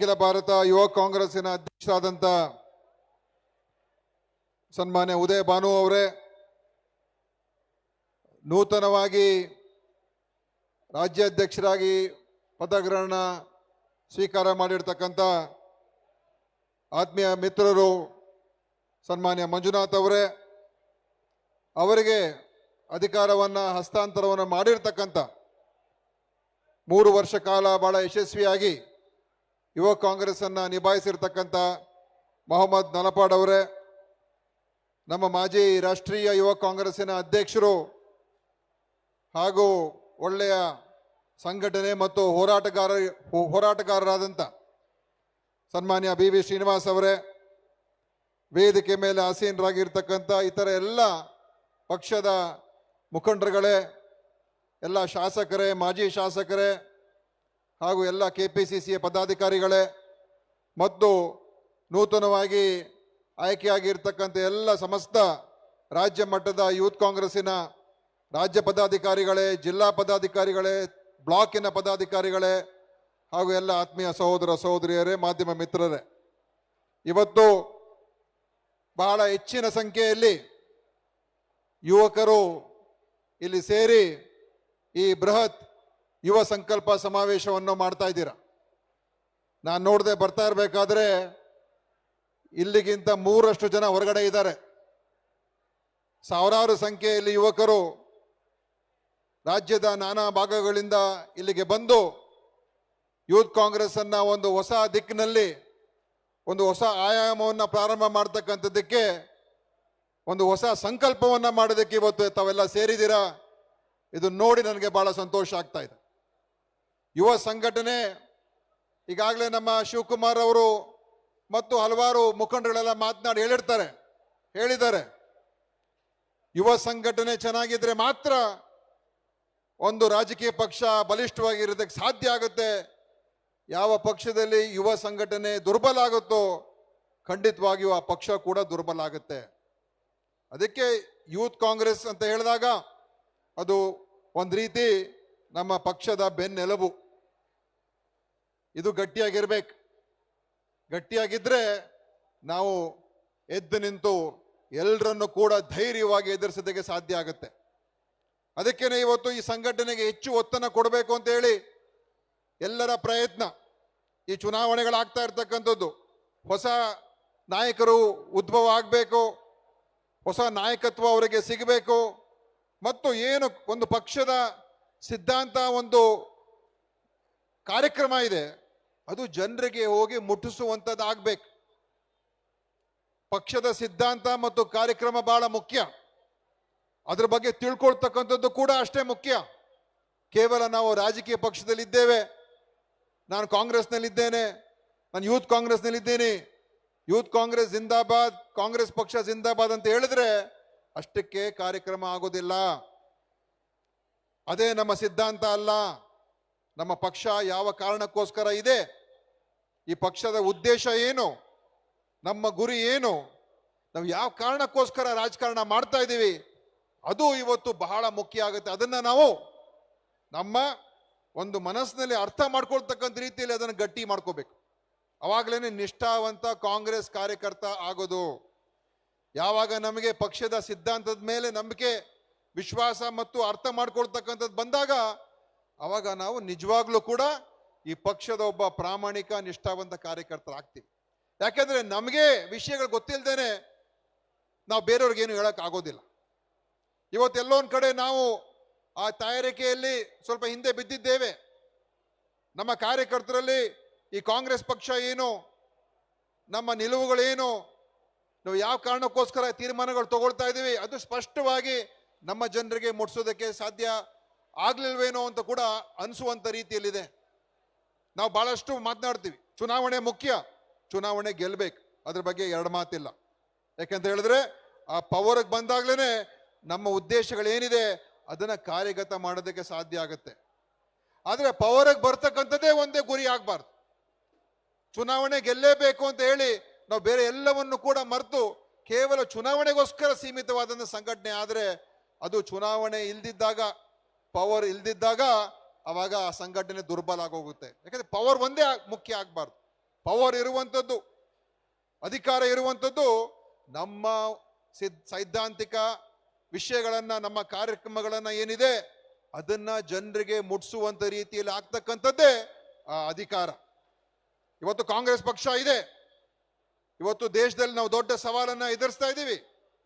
ಅಖಿಲ ಭಾರತ ಯುವ ಕಾಂಗ್ರೆಸ್ಸಿನ ಅಧ್ಯಕ್ಷರಾದಂಥ ಸನ್ಮಾನ್ಯ ಉದಯ್ ಭಾನು ಅವರೇ, ನೂತನವಾಗಿ ರಾಜ್ಯಾಧ್ಯಕ್ಷರಾಗಿ ಪದಗ್ರಹಣ ಸ್ವೀಕಾರ ಮಾಡಿರ್ತಕ್ಕಂಥ ಆತ್ಮೀಯ ಮಿತ್ರರು ಸನ್ಮಾನ್ಯ ಮಂಜುನಾಥ್ ಅವರೇ, ಅವರಿಗೆ ಅಧಿಕಾರವನ್ನು ಹಸ್ತಾಂತರವನ್ನು ಮಾಡಿರ್ತಕ್ಕಂಥ 3 ವರ್ಷ ಕಾಲ ಬಹಳ ಯಶಸ್ವಿಯಾಗಿ ಯುವ ಕಾಂಗ್ರೆಸ್ಸನ್ನು ನಿಭಾಯಿಸಿರ್ತಕ್ಕಂಥ ಮೊಹಮ್ಮದ್ ನಲಪಾಡ್ ಅವರೇ, ನಮ್ಮ ಮಾಜಿ ರಾಷ್ಟ್ರೀಯ ಯುವ ಕಾಂಗ್ರೆಸ್ಸಿನ ಅಧ್ಯಕ್ಷರು ಹಾಗೂ ಒಳ್ಳೆಯ ಸಂಘಟನೆ ಮತ್ತು ಹೋರಾಟಗಾರರಾದಂಥ ಸನ್ಮಾನ್ಯ BV ಶ್ರೀನಿವಾಸ್ ಅವರೇ, ವೇದಿಕೆ ಮೇಲೆ ಆಸೀನರಾಗಿರ್ತಕ್ಕಂಥ ಇತರ ಎಲ್ಲ ಪಕ್ಷದ ಮುಖಂಡರುಗಳೇ, ಎಲ್ಲ ಶಾಸಕರೇ, ಮಾಜಿ ಶಾಸಕರೇ ಹಾಗೂ ಎಲ್ಲ KPCCಯ ಪದಾಧಿಕಾರಿಗಳೇ ಮತ್ತು ನೂತನವಾಗಿ ಆಯ್ಕೆಯಾಗಿರ್ತಕ್ಕಂಥ ಎಲ್ಲ ಸಮಸ್ತ ರಾಜ್ಯ ಮಟ್ಟದ ಯೂತ್ ಕಾಂಗ್ರೆಸ್ಸಿನ ರಾಜ್ಯ ಪದಾಧಿಕಾರಿಗಳೇ, ಜಿಲ್ಲಾ ಪದಾಧಿಕಾರಿಗಳೇ, ಬ್ಲಾಕಿನ ಪದಾಧಿಕಾರಿಗಳೇ ಹಾಗೂ ಎಲ್ಲ ಆತ್ಮೀಯ ಸಹೋದರ ಸಹೋದರಿಯರೇ, ಮಾಧ್ಯಮ ಮಿತ್ರರೇ, ಇವತ್ತು ಬಹಳ ಹೆಚ್ಚಿನ ಸಂಖ್ಯೆಯಲ್ಲಿ ಯುವಕರು ಇಲ್ಲಿ ಸೇರಿ ಈ ಬೃಹತ್ ಯುವ ಸಂಕಲ್ಪ ಸಮಾವೇಶವನ್ನು ಮಾಡ್ತಾ ಇದ್ದೀರಾ. ನಾನು ನೋಡದೆ ಬರ್ತಾ ಇರಬೇಕಾದ್ರೆ ಇಲ್ಲಿಗಿಂತ 3ರಷ್ಟು ಜನ ಹೊರಗಡೆ ಇದ್ದಾರೆ. ಸಾವಿರಾರು ಸಂಖ್ಯೆಯಲ್ಲಿ ಯುವಕರು ರಾಜ್ಯದ ನಾನಾ ಭಾಗಗಳಿಂದ ಇಲ್ಲಿಗೆ ಬಂದು ಯೂತ್ ಕಾಂಗ್ರೆಸ್ ಅನ್ನ ಒಂದು ಹೊಸ ದಿಕ್ಕಿನಲ್ಲಿ, ಒಂದು ಹೊಸ ಆಯಾಮವನ್ನು ಪ್ರಾರಂಭ ಮಾಡ್ತಕ್ಕಂಥದ್ದಕ್ಕೆ, ಒಂದು ಹೊಸ ಸಂಕಲ್ಪವನ್ನು ಮಾಡೋದಕ್ಕೆ ಇವತ್ತು ತಾವೆಲ್ಲ ಸೇರಿದ್ದೀರಾ. ಇದು ನೋಡಿ ನನಗೆ ಬಹಳ ಸಂತೋಷ ಆಗ್ತಾ ಇದೆ. ಯುವ ಸಂಘಟನೆ ಈಗಾಗಲೇ ನಮ್ಮ ಶಿವಕುಮಾರ್ ಅವರು ಮತ್ತು ಹಲವಾರು ಮುಖಂಡಗಳೆಲ್ಲ ಮಾತನಾಡಿ ಹೇಳಿದ್ದಾರೆ, ಯುವ ಸಂಘಟನೆ ಚೆನ್ನಾಗಿದ್ರೆ ಮಾತ್ರ ಒಂದು ರಾಜಕೀಯ ಪಕ್ಷ ಬಲಿಷ್ಠವಾಗಿರೋದಕ್ಕೆ ಸಾಧ್ಯ ಆಗುತ್ತೆ. ಯಾವ ಪಕ್ಷದಲ್ಲಿ ಯುವ ಸಂಘಟನೆ ದುರ್ಬಲ ಆಗುತ್ತೋ ಖಂಡಿತವಾಗಿಯೂ ಆ ಪಕ್ಷ ಕೂಡ ದುರ್ಬಲ ಆಗುತ್ತೆ. ಅದಕ್ಕೆ ಯೂತ್ ಕಾಂಗ್ರೆಸ್ ಅಂತ ಹೇಳಿದಾಗ ಅದು ಒಂದು ರೀತಿ ನಮ್ಮ ಪಕ್ಷದ ಬೆನ್ನೆಲುಬು. ಇದು ಗಟ್ಟಿಯಾಗಿರ್ಬೇಕು. ಗಟ್ಟಿಯಾಗಿದ್ರೆ ನಾವು ಎದ್ದು ನಿಂತು ಎಲ್ಲರನ್ನು ಕೂಡ ಧೈರ್ಯವಾಗಿ ಎದುರಿಸೋದಕ್ಕೆ ಸಾಧ್ಯ ಆಗುತ್ತೆ. ಅದಕ್ಕೇನೆ ಇವತ್ತು ಈ ಸಂಘಟನೆಗೆ ಹೆಚ್ಚು ಒತ್ತನ್ನು ಕೊಡಬೇಕು ಅಂತ ಹೇಳಿ ಎಲ್ಲರ ಪ್ರಯತ್ನ. ಈ ಚುನಾವಣೆಗಳಾಗ್ತಾ ಇರ್ತಕ್ಕಂಥದ್ದು, ಹೊಸ ನಾಯಕರು ಉದ್ಭವ ಆಗಬೇಕು, ಹೊಸ ನಾಯಕತ್ವ ಅವರಿಗೆ ಸಿಗಬೇಕು, ಮತ್ತು ಏನು ಒಂದು ಪಕ್ಷದ ಸಿದ್ಧಾಂತ, ಒಂದು ಕಾರ್ಯಕ್ರಮ ಇದೆ ಅದು ಜನರಿಗೆ ಹೋಗಿ ಮುಟ್ಟಿಸುವಂಥದ್ದಾಗಬೇಕು. ಪಕ್ಷದ ಸಿದ್ಧಾಂತ ಮತ್ತು ಕಾರ್ಯಕ್ರಮ ಬಹಳ ಮುಖ್ಯ. ಅದ್ರ ಬಗ್ಗೆ ತಿಳ್ಕೊಳ್ತಕ್ಕಂಥದ್ದು ಕೂಡ ಅಷ್ಟೇ ಮುಖ್ಯ. ಕೇವಲ ನಾವು ರಾಜಕೀಯ ಪಕ್ಷದಲ್ಲಿದ್ದೇವೆ, ನಾನು ಕಾಂಗ್ರೆಸ್ನಲ್ಲಿದ್ದೇನೆ, ನಾನು ಯೂತ್ ಕಾಂಗ್ರೆಸ್ನಲ್ಲಿದ್ದೀನಿ, ಯೂತ್ ಕಾಂಗ್ರೆಸ್ ಜಿಂದಾಬಾದ್, ಕಾಂಗ್ರೆಸ್ ಪಕ್ಷ ಜಿಂದಾಬಾದ್ ಅಂತ ಹೇಳಿದ್ರೆ ಅಷ್ಟಕ್ಕೆ ಕಾರ್ಯಕ್ರಮ ಆಗೋದಿಲ್ಲ. ಅದೇ ನಮ್ಮ ಸಿದ್ಧಾಂತ ಅಲ್ಲ. ನಮ್ಮ ಪಕ್ಷ ಯಾವ ಕಾರಣಕ್ಕೋಸ್ಕರ ಇದೆ, ಈ ಪಕ್ಷದ ಉದ್ದೇಶ ಏನು, ನಮ್ಮ ಗುರಿ ಏನು, ನಾವು ಯಾವ ಕಾರಣಕ್ಕೋಸ್ಕರ ರಾಜಕಾರಣ ಮಾಡ್ತಾ ಇದ್ದೀವಿ, ಅದು ಇವತ್ತು ಬಹಳ ಮುಖ್ಯ ಆಗುತ್ತೆ. ಅದನ್ನ ನಾವು ನಮ್ಮ ಒಂದು ಮನಸ್ಸಿನಲ್ಲಿ ಅರ್ಥ ಮಾಡ್ಕೊಳ್ತಕ್ಕಂಥ ರೀತಿಯಲ್ಲಿ ಅದನ್ನು ಗಟ್ಟಿ ಮಾಡ್ಕೋಬೇಕು. ಅವಾಗಲೇ ನಿಷ್ಠಾವಂತ ಕಾಂಗ್ರೆಸ್ ಕಾರ್ಯಕರ್ತ ಆಗೋದು. ಯಾವಾಗ ನಮಗೆ ಪಕ್ಷದ ಸಿದ್ಧಾಂತದ ಮೇಲೆ ನಂಬಿಕೆ, ವಿಶ್ವಾಸ ಮತ್ತು ಅರ್ಥ ಮಾಡ್ಕೊಳ್ತಕ್ಕಂಥದ್ದು ಬಂದಾಗ ಅವಾಗ ನಾವು ನಿಜವಾಗ್ಲೂ ಕೂಡ ಈ ಪಕ್ಷದ ಒಬ್ಬ ಪ್ರಾಮಾಣಿಕ ನಿಷ್ಠಾವಂತ ಕಾರ್ಯಕರ್ತರಾಗ್ತೀವಿ. ಯಾಕೆಂದ್ರೆ ನಮಗೆ ವಿಷಯಗಳು ಗೊತ್ತಿಲ್ಲದೇನೆ ನಾವು ಬೇರೆಯವ್ರಿಗೇನು ಹೇಳಕ್ ಆಗೋದಿಲ್ಲ. ಇವತ್ತೆಲ್ಲೋ ಒಂದು ಕಡೆ ನಾವು ಆ ತಯಾರಿಕೆಯಲ್ಲಿ ಸ್ವಲ್ಪ ಹಿಂದೆ ಬಿದ್ದಿದ್ದೇವೆ. ನಮ್ಮ ಕಾರ್ಯಕರ್ತರಲ್ಲಿ ಈ ಕಾಂಗ್ರೆಸ್ ಪಕ್ಷ ಏನು, ನಮ್ಮ ನಿಲುವುಗಳೇನು, ನಾವು ಯಾವ ಕಾರಣಕ್ಕೋಸ್ಕರ ತೀರ್ಮಾನಗಳು ತಗೊಳ್ತಾ ಇದ್ದೀವಿ, ಅದು ಸ್ಪಷ್ಟವಾಗಿ ನಮ್ಮ ಜನರಿಗೆ ಮುಟ್ಸೋದಕ್ಕೆ ಸಾಧ್ಯ ಆಗ್ಲಿಲ್ವೇನೋ ಅಂತ ಕೂಡ ಅನಿಸುವಂತ ರೀತಿಯಲ್ಲಿದೆ. ನಾವು ಬಹಳಷ್ಟು ಮಾತನಾಡ್ತೀವಿ, ಚುನಾವಣೆ ಮುಖ್ಯ, ಚುನಾವಣೆ ಗೆಲ್ಬೇಕು, ಅದ್ರ ಬಗ್ಗೆ ಎರಡು ಮಾತಿಲ್ಲ. ಯಾಕೆಂತ ಹೇಳಿದ್ರೆ ಆ ಪವರ್ಗೆ ಬಂದಾಗ್ಲೇನೆ ನಮ್ಮ ಉದ್ದೇಶಗಳೇನಿದೆ ಅದನ್ನ ಕಾರ್ಯಗತ ಮಾಡೋದಕ್ಕೆ ಸಾಧ್ಯ ಆಗುತ್ತೆ. ಆದ್ರೆ ಪವರ್ಗೆ ಬರ್ತಕ್ಕಂಥದ್ದೇ ಒಂದೇ ಗುರಿ ಆಗ್ಬಾರ್ದು. ಚುನಾವಣೆ ಗೆಲ್ಲೇಬೇಕು ಅಂತ ಹೇಳಿ ನಾವು ಬೇರೆ ಎಲ್ಲವನ್ನು ಕೂಡ ಮರೆತು ಕೇವಲ ಚುನಾವಣೆಗೋಸ್ಕರ ಸೀಮಿತವಾದಂಥ ಸಂಘಟನೆ ಆದರೆ ಅದು ಚುನಾವಣೆ ಇಲ್ದಿದ್ದಾಗ, ಪವರ್ ಇಲ್ದಿದ್ದಾಗ ಅವಾಗ ಆ ಸಂಘಟನೆ ದುರ್ಬಲ ಆಗೋಗುತ್ತೆ. ಯಾಕಂದ್ರೆ ಪವರ್ ಒಂದೇ ಮುಖ್ಯ ಆಗ್ಬಾರ್ದು. ಪವರ್ ಇರುವಂಥದ್ದು, ಅಧಿಕಾರ ಇರುವಂಥದ್ದು ನಮ್ಮ ಸೈದ್ಧಾಂತಿಕ ವಿಷಯಗಳನ್ನ, ನಮ್ಮ ಕಾರ್ಯಕ್ರಮಗಳನ್ನ ಏನಿದೆ ಅದನ್ನ ಜನರಿಗೆ ಮುಟ್ಟಿಸುವಂತ ರೀತಿಯಲ್ಲಿ ಆಗ್ತಕ್ಕಂಥದ್ದೇ ಆ ಅಧಿಕಾರ. ಇವತ್ತು ಕಾಂಗ್ರೆಸ್ ಪಕ್ಷ ಇದೆ, ಇವತ್ತು ದೇಶದಲ್ಲಿ ನಾವು ದೊಡ್ಡ ಸವಾಲನ್ನ ಎದುರಿಸ್ತಾ ಇದ್ದೀವಿ.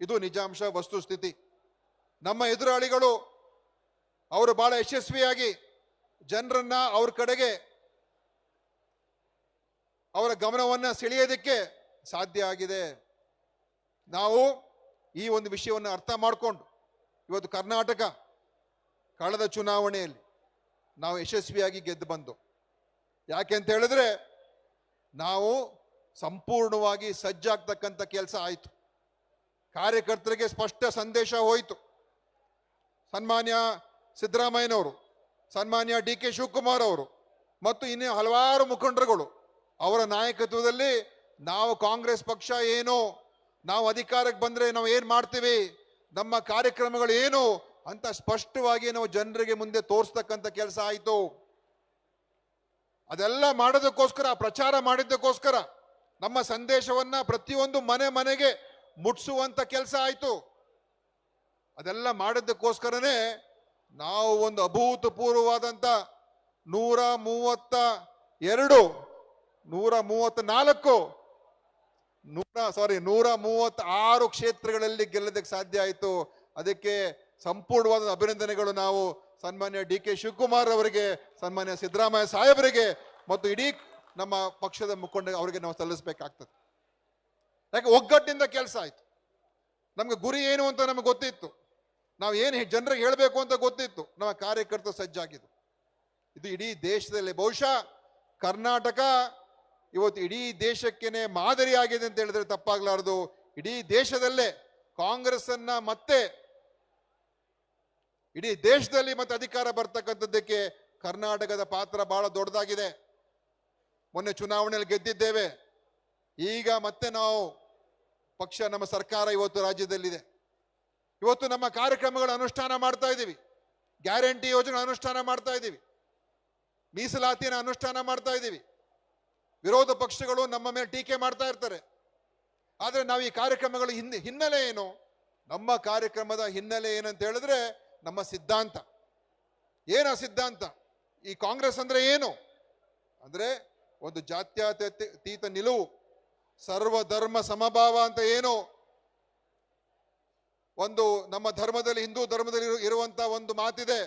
ಇದು ನಿಜಾಂಶ, ವಸ್ತುಸ್ಥಿತಿ. ನಮ್ಮ ಎದುರಾಳಿಗಳು ಅವರು ಬಹಳ ಯಶಸ್ವಿಯಾಗಿ ಜನರನ್ನ ಅವ್ರ ಕಡೆಗೆ, ಅವರ ಗಮನವನ್ನ ಸೆಳೆಯೋದಕ್ಕೆ ಸಾಧ್ಯ ಆಗಿದೆ. ನಾವು ಈ ಒಂದು ವಿಷಯವನ್ನು ಅರ್ಥ ಮಾಡಿಕೊಂಡು ಇವತ್ತು ಕರ್ನಾಟಕ ಕಳೆದ ಚುನಾವಣೆಯಲ್ಲಿ ನಾವು ಯಶಸ್ವಿಯಾಗಿ ಗೆದ್ದು ಬಂದು. ಯಾಕೆ ಅಂತ ಹೇಳಿದ್ರೆ ನಾವು ಸಂಪೂರ್ಣವಾಗಿ ಸಜ್ಜಾಗ್ತಕ್ಕಂಥ ಕೆಲಸ ಆಯಿತು. ಕಾರ್ಯಕರ್ತರಿಗೆ ಸ್ಪಷ್ಟ ಸಂದೇಶ ಹೋಯಿತು. ಸನ್ಮಾನ್ಯ ಸಿದ್ದರಾಮಯ್ಯನವರು, ಸನ್ಮಾನ್ಯ ಡಿ ಕೆ ಶಿವಕುಮಾರ್ ಅವರು ಮತ್ತು ಇನ್ನು ಹಲವಾರು ಮುಖಂಡರುಗಳು ಅವರ ನಾಯಕತ್ವದಲ್ಲಿ ನಾವು ಕಾಂಗ್ರೆಸ್ ಪಕ್ಷ ಏನು, ನಾವು ಅಧಿಕಾರಕ್ಕೆ ಬಂದ್ರೆ ನಾವು ಏನ್ ಮಾಡ್ತೀವಿ, ನಮ್ಮ ಕಾರ್ಯಕ್ರಮಗಳು ಏನು ಅಂತ ಸ್ಪಷ್ಟವಾಗಿ ನಾವು ಜನರಿಗೆ ಮುಂದೆ ತೋರಿಸ್ತಕ್ಕಂಥ ಕೆಲಸ ಆಯಿತು. ಅದೆಲ್ಲ ಮಾಡೋದಕ್ಕೋಸ್ಕರ, ಪ್ರಚಾರ ಮಾಡಿದ್ದಕ್ಕೋಸ್ಕರ, ನಮ್ಮ ಸಂದೇಶವನ್ನ ಪ್ರತಿಯೊಂದು ಮನೆ ಮನೆಗೆ ಮುಟ್ಟಿಸುವಂತ ಕೆಲಸ ಆಯಿತು. ಅದೆಲ್ಲ ಮಾಡಿದ್ದಕ್ಕೋಸ್ಕರನೇ ನಾವು ಒಂದು ಅಭೂತಪೂರ್ವವಾದಂತ 136 ಕ್ಷೇತ್ರಗಳಲ್ಲಿ ಗೆಲ್ಲೋದಕ್ಕೆ ಸಾಧ್ಯ ಆಯಿತು. ಅದಕ್ಕೆ ಸಂಪೂರ್ಣವಾದ ಅಭಿನಂದನೆಗಳು ನಾವು ಸನ್ಮಾನ್ಯ ಡಿ ಕೆ ಶಿವಕುಮಾರ್ ಅವರಿಗೆ, ಸನ್ಮಾನ್ಯ ಸಿದ್ದರಾಮಯ್ಯ ಸಾಹೇಬರಿಗೆ ಮತ್ತು ಇಡೀ ನಮ್ಮ ಪಕ್ಷದ ಮುಖಂಡ ಅವರಿಗೆ ನಾವು ಸಲ್ಲಿಸಬೇಕಾಗ್ತದೆ. ಯಾಕೆ ಒಗ್ಗಟ್ಟಿನಿಂದ ಕೆಲಸ ಆಯ್ತು. ನಮ್ಗೆ ಗುರಿ ಏನು ಅಂತ ನಮಗೆ ಗೊತ್ತಿತ್ತು, ನಾವು ಏನು ಜನರಿಗೆ ಹೇಳಬೇಕು ಅಂತ ಗೊತ್ತಿತ್ತು. ನಮ್ಮ ಕಾರ್ಯಕರ್ತರು ಸಜ್ಜಾಗಿದ್ದು. ಇದು ಇಡೀ ದೇಶದಲ್ಲಿ ಬಹುಶಃ ಕರ್ನಾಟಕ ಇವತ್ತು ಇಡೀ ದೇಶಕ್ಕೇನೆ ಮಾದರಿಯಾಗಿದೆ ಅಂತ ಹೇಳಿದ್ರೆ ತಪ್ಪಾಗ್ಲಾರ್ದು. ಇಡೀ ದೇಶದಲ್ಲೇ ಕಾಂಗ್ರೆಸ್ ಅನ್ನ ಮತ್ತೆ ಇಡೀ ದೇಶದಲ್ಲಿ ಮತ್ತೆ ಅಧಿಕಾರ ಬರ್ತಕ್ಕಂಥದ್ದಕ್ಕೆ ಕರ್ನಾಟಕದ ಪಾತ್ರ ಬಹಳ ದೊಡ್ಡದಾಗಿದೆ. ಮೊನ್ನೆ ಚುನಾವಣೆಯಲ್ಲಿ ಗೆದ್ದಿದ್ದೇವೆ. ಈಗ ಮತ್ತೆ ನಾವು ಪಕ್ಷ, ನಮ್ಮ ಸರ್ಕಾರ ಇವತ್ತು ರಾಜ್ಯದಲ್ಲಿದೆ. ಇವತ್ತು ನಮ್ಮ ಕಾರ್ಯಕ್ರಮಗಳ ಅನುಷ್ಠಾನ ಮಾಡ್ತಾ ಇದ್ದೀವಿ. ಗ್ಯಾರಂಟಿ ಯೋಜನೆ ಅನುಷ್ಠಾನ ಮಾಡ್ತಾ ಇದ್ದೀವಿ. ಮೀಸಲಾತಿನ ಅನುಷ್ಠಾನ ಮಾಡ್ತಾ ಇದ್ದೀವಿ. ವಿರೋಧ ಪಕ್ಷಗಳು ನಮ್ಮ ಮೇಲೆ ಟೀಕೆ ಮಾಡ್ತಾ ಇರ್ತಾರೆ. ಆದ್ರೆ ನಾವು ಈ ಕಾರ್ಯಕ್ರಮಗಳ ಹಿನ್ನೆಲೆ ಏನು? ನಮ್ಮ ಕಾರ್ಯಕ್ರಮದ ಹಿನ್ನೆಲೆ ಏನಂತ ಹೇಳಿದ್ರೆ ನಮ್ಮ ಸಿದ್ಧಾಂತ. ಏನ ಸಿದ್ಧಾಂತ? ಈ ಕಾಂಗ್ರೆಸ್ ಅಂದ್ರೆ ಏನು ಅಂದ್ರೆ ಒಂದು ಜಾತ್ಯತೀತ ನಿಲುವು, ಸರ್ವಧರ್ಮ ಸಮಭಾವ ಅಂತ ಏನು ಒಂದು ನಮ್ಮ ಧರ್ಮದಲ್ಲಿ, ಹಿಂದೂ ಧರ್ಮದಲ್ಲಿ ಇರುವಂತ ಒಂದು ಮಾತಿದೆ.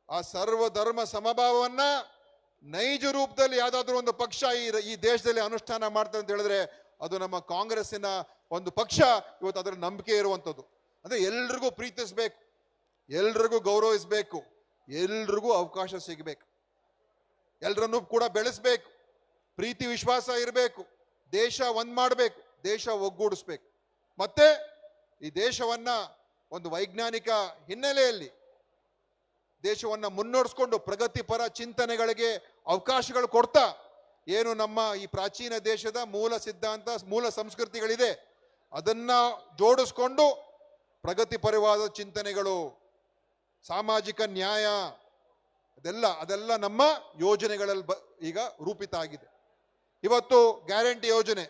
ಆ ಸರ್ವಧರ್ಮ ಸಮಭಾವವನ್ನ ನೈಜ ರೂಪದಲ್ಲಿ ಯಾವ್ದಾದ್ರು ಒಂದು ಪಕ್ಷ ಈ ದೇಶದಲ್ಲಿ ಅನುಷ್ಠಾನ ಮಾಡ್ತಾರೆ ಅಂತ ಹೇಳಿದ್ರೆ ಅದು ನಮ್ಮ ಕಾಂಗ್ರೆಸ್ಸಿನ ಒಂದು ಪಕ್ಷ. ಇವತ್ತು ಅದರ ನಂಬಿಕೆ ಇರುವಂಥದ್ದು ಅಂದ್ರೆ ಎಲ್ರಿಗೂ ಪ್ರೀತಿಸ್ಬೇಕು, ಎಲ್ರಿಗೂ ಗೌರವಿಸ್ಬೇಕು, ಎಲ್ರಿಗೂ ಅವಕಾಶ ಸಿಗಬೇಕು, ಎಲ್ರನ್ನೂ ಕೂಡ ಬೆಳೆಸ್ಬೇಕು, ಪ್ರೀತಿ ವಿಶ್ವಾಸ ಇರಬೇಕು, ದೇಶ ಒಂದ್ ಮಾಡಬೇಕು, ದೇಶ ಒಗ್ಗೂಡಿಸ್ಬೇಕು. ಮತ್ತೆ ಈ ದೇಶವನ್ನ ಒಂದು ವೈಜ್ಞಾನಿಕ ಹಿನ್ನೆಲೆಯಲ್ಲಿ ದೇಶವನ್ನ ಮುನ್ನಡೆಸ್ಕೊಂಡು ಪ್ರಗತಿಪರ ಚಿಂತನೆಗಳಿಗೆ ಅವಕಾಶಗಳು ಕೊಡ್ತಾ, ಏನು ನಮ್ಮ ಈ ಪ್ರಾಚೀನ ದೇಶದ ಮೂಲ ಸಿದ್ಧಾಂತ, ಮೂಲ ಸಂಸ್ಕೃತಿಗಳಿದೆ ಅದನ್ನ ಜೋಡಿಸ್ಕೊಂಡು ಪ್ರಗತಿಪರವಾದ ಚಿಂತನೆಗಳು, ಸಾಮಾಜಿಕ ನ್ಯಾಯ, ಅದೆಲ್ಲ ನಮ್ಮ ಯೋಜನೆಗಳಲ್ಲಿ ಈಗ ರೂಪಿತ ಆಗಿದೆ. ಇವತ್ತು ಗ್ಯಾರಂಟಿ ಯೋಜನೆ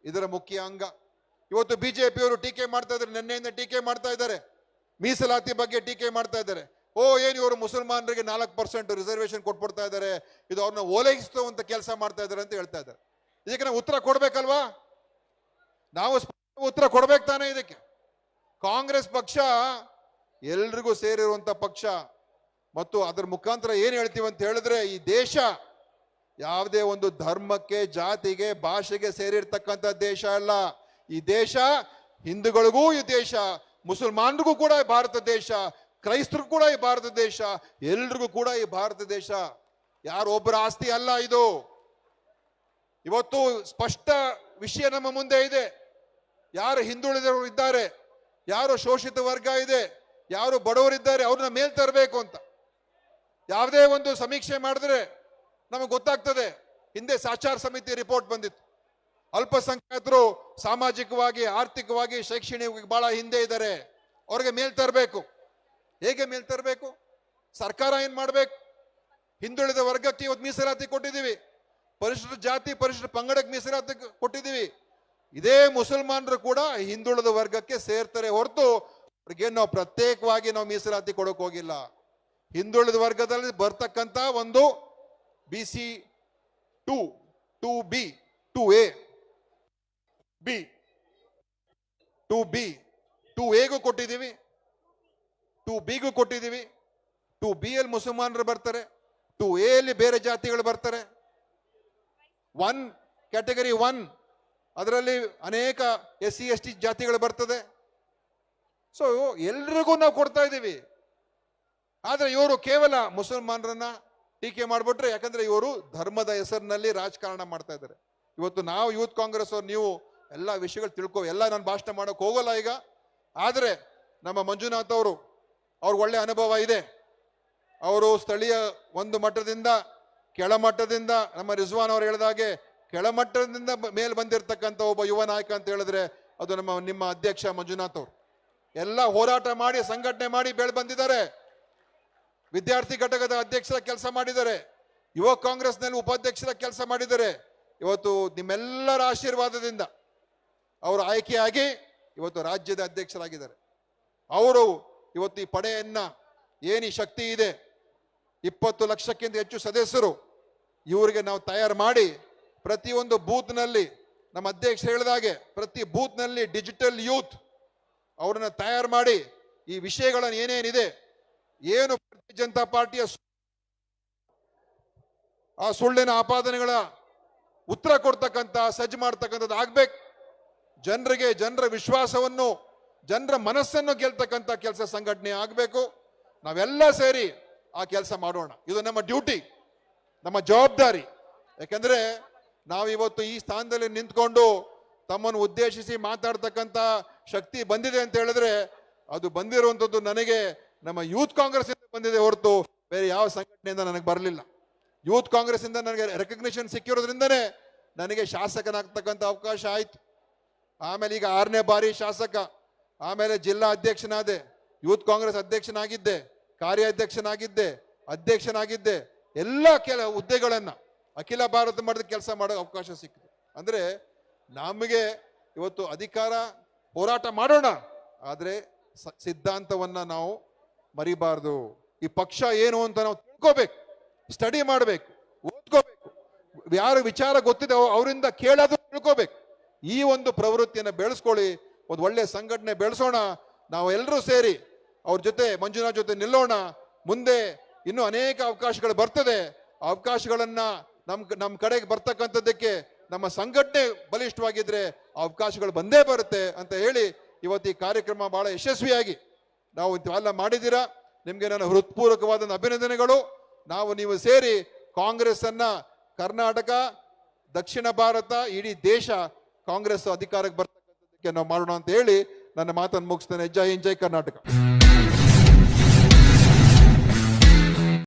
ಇದರ ಮುಖ್ಯ ಅಂಗ. ಇವತ್ತು ಬಿಜೆಪಿಯವರು ಟೀಕೆ ಮಾಡ್ತಾ ಇದ್ದಾರೆ, ನಿನ್ನೆಯಿಂದ ಟೀಕೆ ಮಾಡ್ತಾ ಇದ್ದಾರೆ, ಮೀಸಲಾತಿ ಬಗ್ಗೆ ಟೀಕೆ ಮಾಡ್ತಾ ಇದ್ದಾರೆ. ಏನು ಇವರು ಮುಸಲ್ಮಾನರಿಗೆ 4% ರಿಸರ್ವೇಶನ್ ಕೊಟ್ಬಿಡ್ತಾ ಇದ್ದಾರೆ, ಇದು ಅವ್ರನ್ನ ಓಲೈಸುವಂತ ಕೆಲಸ ಮಾಡ್ತಾ ಇದ್ದಾರೆ ಅಂತ ಹೇಳ್ತಾ ಇದ್ದಾರೆ. ಇದಕ್ಕೆ ನಾವು ಉತ್ತರ ಕೊಡ್ಬೇಕಲ್ವಾ? ನಾವು ಉತ್ತರ ಕೊಡ್ಬೇಕು ತಾನೇ ಇದಕ್ಕೆ. ಕಾಂಗ್ರೆಸ್ ಪಕ್ಷ ಎಲ್ರಿಗೂ ಸೇರಿರುವಂತ ಪಕ್ಷ ಮತ್ತು ಅದರ ಮುಖಾಂತರ ಏನ್ ಹೇಳ್ತೀವಿ ಅಂತ ಹೇಳಿದ್ರೆ ಈ ದೇಶ ಯಾವುದೇ ಒಂದು ಧರ್ಮಕ್ಕೆ, ಜಾತಿಗೆ, ಭಾಷೆಗೆ ಸೇರಿರ್ತಕ್ಕಂಥ ದೇಶ ಅಲ್ಲ. ಈ ದೇಶ ಹಿಂದೂಗಳಿಗೂ ಈ ದೇಶ, ಮುಸಲ್ಮಾನರಿಗೂ ಕೂಡ ಈ ಭಾರತ ದೇಶ, ಕ್ರೈಸ್ತರು ಕೂಡ ಈ ಭಾರತ ದೇಶ, ಎಲ್ರಿಗೂ ಕೂಡ ಈ ಭಾರತ ದೇಶ. ಯಾರು ಒಬ್ಬರ ಆಸ್ತಿ ಅಲ್ಲ ಇದು. ಇವತ್ತು ಸ್ಪಷ್ಟ ವಿಷಯ ನಮ್ಮ ಮುಂದೆ ಇದೆ. ಯಾರು ಹಿಂದುಳಿದವರು ಇದ್ದಾರೆ, ಯಾರು ಶೋಷಿತ ವರ್ಗ ಇದೆ, ಯಾರು ಬಡವರಿದ್ದಾರೆ ಅವ್ರನ್ನ ಮೇಲ್ ತರಬೇಕು ಅಂತ ಯಾವುದೇ ಒಂದು ಸಮೀಕ್ಷೆ ಮಾಡಿದ್ರೆ ನಮಗೆ ಗೊತ್ತಾಗ್ತದೆ. ಹಿಂದೆ ಸಾಚಾರ್ ಸಮಿತಿ ರಿಪೋರ್ಟ್ ಬಂದಿತ್ತು. ಅಲ್ಪಸಂಖ್ಯಾತರು ಸಾಮಾಜಿಕವಾಗಿ, ಆರ್ಥಿಕವಾಗಿ, ಶೈಕ್ಷಣಿಕವಾಗಿ ಬಹಳ ಹಿಂದೆ ಇದ್ದಾರೆ, ಅವ್ರಿಗೆ ಮೇಲ್ ತರಬೇಕು. ಹೇಗೆ ಮೇಲ್ ತರಬೇಕು? ಸರ್ಕಾರ ಏನ್ ಮಾಡ್ಬೇಕು? ಹಿಂದುಳಿದ ವರ್ಗಕ್ಕೆ ಇವತ್ತು ಮೀಸಲಾತಿ ಕೊಟ್ಟಿದ್ದೀವಿ. ಪರಿಶಿಷ್ಟ ಜಾತಿ ಪರಿಶಿಷ್ಟ ಪಂಗಡಕ್ಕೆ ಮೀಸಲಾತಿ ಕೊಟ್ಟಿದ್ದೀವಿ. ಇದೇ ಮುಸಲ್ಮಾನರು ಕೂಡ ಹಿಂದುಳಿದ ವರ್ಗಕ್ಕೆ ಸೇರ್ತಾರೆ ಹೊರತು ಅವ್ರಿಗೆ ನಾವು ಪ್ರತ್ಯೇಕವಾಗಿ ನಾವು ಮೀಸಲಾತಿ ಕೊಡಕ್ ಹೋಗಿಲ್ಲ. ಹಿಂದುಳಿದ ವರ್ಗದಲ್ಲಿ ಬರ್ತಕ್ಕಂತ ಒಂದು BC 2, 2B, 2A, B, 2B, 2Aಗೂ ಕೊಟ್ಟಿದ್ದೀವಿ, 2Bಗೂ ಕೊಟ್ಟಿದ್ದೀವಿ. 2B ಅಲ್ಲಿ ಮುಸಲ್ಮಾನರು ಬರ್ತಾರೆ, 2A ಅಲ್ಲಿ ಬೇರೆ ಜಾತಿಗಳು ಬರ್ತಾರೆ. 1 ಕ್ಯಾಟಗರಿ 1 ಅದರಲ್ಲಿ ಅನೇಕ SC ST ಜಾತಿಗಳು ಬರ್ತದೆ. ಸೊ ಎಲ್ರಿಗೂ ನಾವು ಕೊಡ್ತಾ ಇದ್ದೀವಿ. ಆದ್ರೆ ಇವರು ಕೇವಲ ಮುಸಲ್ಮಾನರನ್ನ ಟೀಕೆ ಮಾಡ್ಬಿಟ್ರೆ, ಯಾಕಂದ್ರೆ ಇವರು ಧರ್ಮದ ಹೆಸರಿನಲ್ಲಿ ರಾಜಕಾರಣ ಮಾಡ್ತಾ ಇದ್ದಾರೆ. ಇವತ್ತು ನಾವು ಯೂತ್ ಕಾಂಗ್ರೆಸ್ ಅವ್ರು ನೀವು ಎಲ್ಲ ವಿಷಯಗಳು ಎಲ್ಲ ನಾನು ಭಾಷಣ ಮಾಡಕ್ ಹೋಗಲ್ಲ ಈಗ. ಆದ್ರೆ ನಮ್ಮ ಮಂಜುನಾಥ್ ಅವರು ಅವ್ರಿಗೆ ಒಳ್ಳೆ ಅನುಭವ ಇದೆ. ಅವರು ಸ್ಥಳೀಯ ಒಂದು ಮಟ್ಟದಿಂದ ಕೆಳಮಟ್ಟದಿಂದ ನಮ್ಮ ರಿಜ್ವಾನ್ ಅವರು ಹೇಳಿದಾಗೆ ಕೆಳಮಟ್ಟದಿಂದ ಮೇಲೆ ಬಂದಿರತಕ್ಕಂಥ ಒಬ್ಬ ಯುವ ನಾಯಕ ಅಂತ ಹೇಳಿದ್ರೆ ಅದು ನಿಮ್ಮ ಅಧ್ಯಕ್ಷ ಮಂಜುನಾಥ್ ಅವರು. ಎಲ್ಲ ಹೋರಾಟ ಮಾಡಿ ಸಂಘಟನೆ ಮಾಡಿ ಬೆಳೆ ಬಂದಿದ್ದಾರೆ. ವಿದ್ಯಾರ್ಥಿ ಘಟಕದ ಅಧ್ಯಕ್ಷರ ಕೆಲಸ ಮಾಡಿದ್ದಾರೆ, ಯುವ ಕಾಂಗ್ರೆಸ್ನಲ್ಲಿ ಉಪಾಧ್ಯಕ್ಷರ ಕೆಲಸ ಮಾಡಿದ್ದಾರೆ. ಇವತ್ತು ನಿಮ್ಮೆಲ್ಲರ ಆಶೀರ್ವಾದದಿಂದ ಅವರು ಆಯ್ಕೆಯಾಗಿ ಇವತ್ತು ರಾಜ್ಯದ ಅಧ್ಯಕ್ಷರಾಗಿದ್ದಾರೆ. ಅವರು ಇವತ್ತು ಈ ಪಡೆಯನ್ನ ಏನು ಶಕ್ತಿ ಇದೆ, 20 ಲಕ್ಷಕ್ಕಿಂತ ಹೆಚ್ಚು ಸದಸ್ಯರು, ಇವರಿಗೆ ನಾವು ತಯಾರು ಮಾಡಿ ಪ್ರತಿಯೊಂದು ಬೂತ್ನಲ್ಲಿ ನಮ್ಮ ಅಧ್ಯಕ್ಷರು ಹೇಳಿದಾಗೆ ಪ್ರತಿ ಬೂತ್ನಲ್ಲಿ ಡಿಜಿಟಲ್ ಯೂತ್ ಅವರನ್ನ ತಯಾರು ಮಾಡಿ ಈ ವಿಷಯಗಳನ್ನು ಏನೇನಿದೆ, ಏನು ಭಾರತೀಯ ಜನತಾ ಪಾರ್ಟಿಯ ಆ ಸುಳ್ಳಿನ ಆಪಾದನೆಗಳ ಉತ್ತರ ಕೊಡ್ತಕ್ಕಂಥ ಸಜ್ಜು ಮಾಡ್ತಕ್ಕಂಥದ್ದು ಆಗ್ಬೇಕು. ಜನರ ವಿಶ್ವಾಸವನ್ನು ಜನರ ಮನಸ್ಸನ್ನು ಗೆಲ್ತಕ್ಕಂಥ ಕೆಲಸ ಸಂಘಟನೆ ಆಗಬೇಕು. ನಾವೆಲ್ಲ ಸೇರಿ ಆ ಕೆಲಸ ಮಾಡೋಣ. ಇದು ನಮ್ಮ ಡ್ಯೂಟಿ, ನಮ್ಮ ಜವಾಬ್ದಾರಿ. ಯಾಕಂದ್ರೆ ನಾವಿವತ್ತು ಈ ಸ್ಥಾನದಲ್ಲಿ ನಿಂತ್ಕೊಂಡು ತಮ್ಮನ್ನು ಉದ್ದೇಶಿಸಿ ಮಾತಾಡ್ತಕ್ಕಂಥ ಶಕ್ತಿ ಬಂದಿದೆ ಅಂತ ಹೇಳಿದ್ರೆ ಅದು ಬಂದಿರುವಂಥದ್ದು ನನಗೆ ನಮ್ಮ ಯೂತ್ ಕಾಂಗ್ರೆಸ್ ಇಂದ ಬಂದಿದೆ ಹೊರತು ಬೇರೆ ಯಾವ ಸಂಘಟನೆಯಿಂದ ನನಗೆ ಬರಲಿಲ್ಲ. ಯೂತ್ ಕಾಂಗ್ರೆಸ್ ಇಂದ ನನಗೆ ರೆಕಗ್ನಿಷನ್ ಸಿಕ್ಕಿರೋದ್ರಿಂದನೇ ನನಗೆ ಶಾಸಕನಾಗ್ತಕ್ಕಂಥ ಅವಕಾಶ ಆಯ್ತು. ಆಮೇಲೆ ಈಗ 6ನೇ ಬಾರಿ ಶಾಸಕ, ಆಮೇಲೆ ಜಿಲ್ಲಾ ಅಧ್ಯಕ್ಷನಾದೆ, ಯೂತ್ ಕಾಂಗ್ರೆಸ್ ಅಧ್ಯಕ್ಷನಾಗಿದ್ದೆ, ಕಾರ್ಯಾಧ್ಯಕ್ಷನಾಗಿದ್ದೆ, ಅಧ್ಯಕ್ಷನಾಗಿದ್ದೆ. ಎಲ್ಲ ಹುದ್ದೆಗಳನ್ನ ಅಖಿಲ ಭಾರತ ಮಟ್ಟದ ಕೆಲಸ ಮಾಡೋ ಅವಕಾಶ ಸಿಕ್ಕಿದೆ. ಅಂದ್ರೆ ನಮಗೆ ಇವತ್ತು ಅಧಿಕಾರ ಹೋರಾಟ ಮಾಡೋಣ, ಆದ್ರೆ ಸಿದ್ಧಾಂತವನ್ನ ನಾವು ಮರಿಬಾರ್ದು. ಈ ಪಕ್ಷ ಏನು ಅಂತ ನಾವು ತಿಳ್ಕೋಬೇಕು, ಸ್ಟಡಿ ಮಾಡಬೇಕು, ಓದ್ಕೋಬೇಕು. ಯಾರು ವಿಚಾರ ಗೊತ್ತಿದೆ ಅವರಿಂದ ಕೇಳೋದು ತಿಳ್ಕೋಬೇಕು. ಈ ಒಂದು ಪ್ರವೃತ್ತಿಯನ್ನು ಬೆಳೆಸ್ಕೊಳ್ಳಿ, ಒಂದು ಒಳ್ಳೆ ಸಂಘಟನೆ ಬೆಳೆಸೋಣ. ನಾವು ಎಲ್ಲರೂ ಸೇರಿ ಅವ್ರ ಜೊತೆ ಮಂಜುನಾಥ್ ಜೊತೆ ನಿಲ್ಲೋಣ. ಮುಂದೆ ಇನ್ನೂ ಅನೇಕ ಅವಕಾಶಗಳು ಬರ್ತದೆ. ಅವಕಾಶಗಳನ್ನ ನಮ್ಮ ಕಡೆಗೆ ಬರ್ತಕ್ಕಂಥದ್ದಕ್ಕೆ ನಮ್ಮ ಸಂಘಟನೆ ಬಲಿಷ್ಠವಾಗಿದ್ರೆ ಅವಕಾಶಗಳು ಬಂದೇ ಬರುತ್ತೆ ಅಂತ ಹೇಳಿ ಇವತ್ತು ಈ ಕಾರ್ಯಕ್ರಮ ಬಹಳ ಯಶಸ್ವಿಯಾಗಿ ನಾವು ಎಲ್ಲ ಮಾಡಿದ್ದೀರಾ. ನಿಮ್ಗೆ ನನ್ನ ಹೃತ್ಪೂರ್ವಕವಾದ ಅಭಿನಂದನೆಗಳು. ನೀವು ಸೇರಿ ಕಾಂಗ್ರೆಸ್ ಅನ್ನ ಕರ್ನಾಟಕ, ದಕ್ಷಿಣ ಭಾರತ, ಇಡೀ ದೇಶ ಕಾಂಗ್ರೆಸ್ ಅಧಿಕಾರಕ್ಕೆ ಬರ್ತಕ್ಕಂಥದ್ದಕ್ಕೆ ನಾವು ಮಾಡೋಣ ಅಂತ ಹೇಳಿ ನನ್ನ ಮಾತನ್ನು ಮುಗಿಸ್ತೇನೆ. ಜೈ ಹಿಂದ್, ಜೈ ಕರ್ನಾಟಕ.